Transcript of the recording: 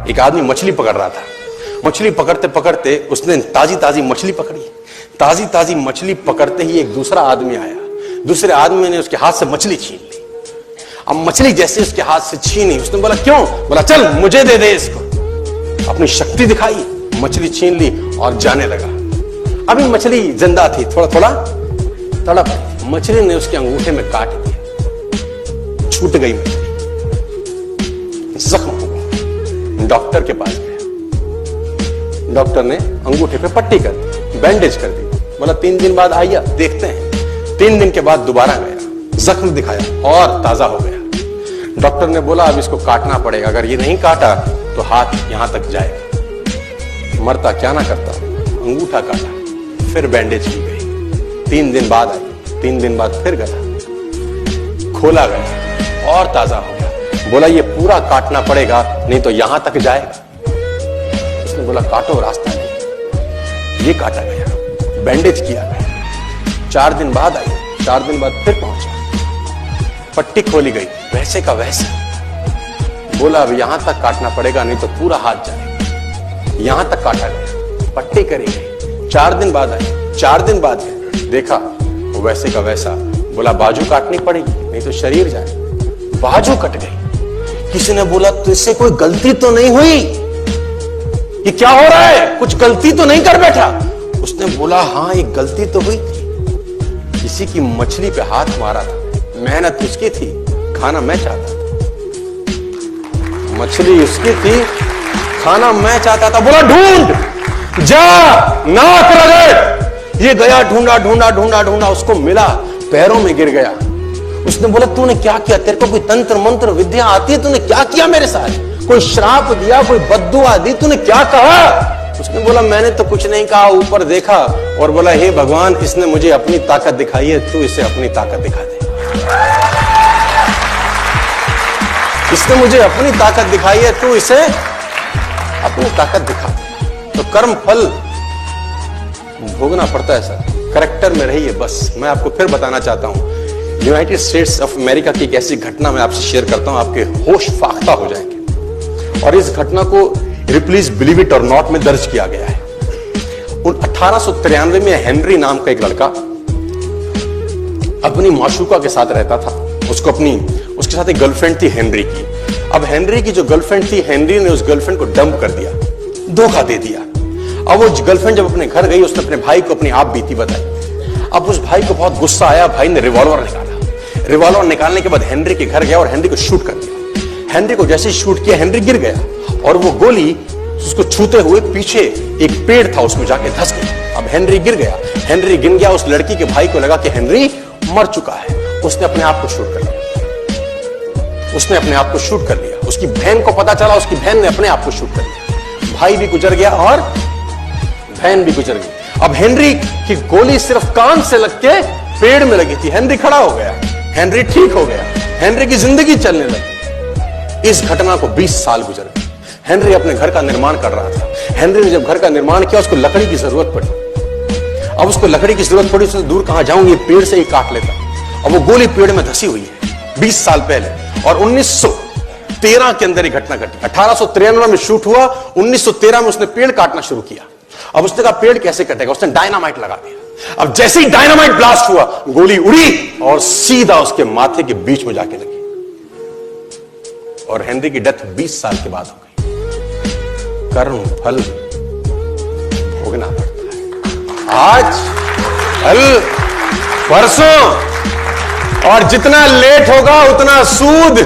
एक आदमी मछली पकड़ रहा था। मछली पकड़ते पकड़ते उसने ताजी ताजी मछली पकड़ी। ताजी ताजी मछली पकड़ते ही एक दूसरा आदमी आया। दूसरे आदमी ने उसके हाथ से मछली छीन ली। अब मछली जैसे उसके हाथ से छीनी, उसने बोला क्यों? बोला चल मुझे दे दे इसको। अपनी शक्ति दिखाई, मछली छीन ली और जाने लगा। अभी मछली जिंदा थी, थोड़ा थोड़ा तड़प। मछली ने उसके अंगूठे में काट दिया, छूट गई मछली, जख्म हो गया। डॉक्टर के पास गया। डॉक्टर ने अंगूठे पे पट्टी कर दी, बैंडेज कर दी। बोला 3 दिन बाद आइए देखते हैं। 3 दिन के बाद दोबारा गया, जख्म दिखाया और ताजा हो गया। डॉक्टर ने बोला अब इसको काटना पड़ेगा, अगर ये नहीं काटा तो हाथ यहां तक जाएगा। मरता क्या ना करता, अंगूठा काटा, फिर बैंडेज की गई। 3 दिन बाद आई, 3 दिन बाद फिर गया, खोला गया और ताजा हो गया। बोला ये पूरा काटना पड़ेगा नहीं तो यहां तक जाएगा। उसने बोला काटो, रास्ता नहीं। ये काटा गया, बैंडेज किया गया। 4 दिन बाद आई, 4 दिन बाद फिर पहुंचा, पट्टी खोली गई, वैसे का वैसे। बोला अब यहां तक काटना पड़ेगा नहीं तो पूरा हाथ जाएगा। यहां तक काटा गया, पट्टी करी गई। 4 दिन बाद आई, 4 दिन बाद देखा वो वैसे का वैसा। बोला बाजू काटनी पड़ेगी नहीं तो शरीर जाए। बाजू कट गई। किसी ने बोला तुझसे कोई गलती तो नहीं हुई? ये क्या हो रहा है? कुछ गलती तो नहीं कर बैठा? उसने बोला हाँ एक गलती तो हुई थी। किसी की मछली पे हाथ मारा था, मेहनत उसकी थी, खाना मैं चाहता था। मछली उसकी थी, खाना मैं चाहता था। बोला ढूंढ, जा, नाक रगड़। ये गया, ढूंढा ढूंढा ढूंढा ढूंढा, उसको मिला, पैरों में गिर गया। उसने बोला तूने क्या किया? तेरे को कोई तंत्र मंत्र विद्या आती है? तूने क्या किया मेरे साथ? कोई श्राप दिया, कोई बद्दुआ दी? तूने क्या कहा? उसने बोला मैंने तो कुछ नहीं कहा, ऊपर देखा और बोला हे भगवान इसने मुझे अपनी ताकत दिखाई है, तू इसे अपनी ताकत दिखा दे। इसने मुझे अपनी ताकत दिखाई है, तू इसे अपनी ताकत दिखा दे। तो कर्म फल भोगना पड़ता है सर, करेक्टर में रहिए बस। मैं आपको फिर बताना चाहता हूं, यूनाइटेड स्टेट्स ऑफ अमेरिका की एक ऐसी घटना मैं आपसे शेयर करता हूं, आपके होश फाख्ता हो जाएंगे। और इस घटना को प्लीज बिलीव इट और नॉट में दर्ज किया गया है। 1893 में हेनरी नाम का एक लड़का अपनी माशूका के साथ रहता था। उसके साथ एक गर्लफ्रेंड थी हेनरी की। अब हेनरी की जो गर्लफ्रेंड थी, हेनरी ने उस गर्लफ्रेंड को डंप कर दिया, धोखा दे दिया। अब वो गर्लफ्रेंड जब अपने घर गई, उसने अपने भाई को अपनी आप बीती बताई। अब उस भाई को बहुत गुस्सा आया, भाई ने रिवॉल्वर निकाला। रिवॉल्वर निकालने के बाद हेनरी के घर गया और हेनरी को शूट कर दिया। हेनरी को जैसे शूट किया, हेनरी गिर गया और वो गोली उसको छूते हुए पीछे एक पेड़ था उसमें जाके धंस गई। अब हेनरी गिर गया, हेनरी गिर गया। उस लड़की के भाई को लगा कि हेनरी मर चुका है, उसने अपने आप को शूट कर लिया। उसने अपने आप को शूट कर लिया। उसकी बहन को पता चला, उसकी बहन ने अपने आप को शूट कर लिया। भाई भी गुजर गया और बहन भी गुजर गई। अब हेनरी की गोली सिर्फ कान से लग के पेड़ में लगी थी। हेनरी खड़ा हो गया, हेनरी ठीक हो गया, हेनरी की जिंदगी चलने लगी। इस घटना को 20 साल गुजर गए। हेनरी अपने घर का निर्माण कर रहा था। हेनरी ने जब घर का निर्माण किया, उसको लकड़ी की जरूरत पड़ी। अब उसको लकड़ी की जरूरत पड़ी, उसने दूर कहां जाऊं, ये पेड़ से ही काट लेता। अब वो गोली पेड़ में धसी हुई है 20 साल पहले। और 1913 के अंदर ये घटना घटी। 1893 में शूट हुआ, 1913 में उसने पेड़ काटना शुरू किया। अब उसने कहा पेड़ कैसे कटेगा, उसने डायनामाइट लगा दिया। अब जैसे ही डायनामाइट ब्लास्ट हुआ, गोली उड़ी और सीधा उसके माथे के बीच में जाके लगी और हेनरी की डेथ 20 साल के बाद हो गई। कर्म फल भोगना पड़ता है, आज कल परसों, और जितना लेट होगा उतना सूद।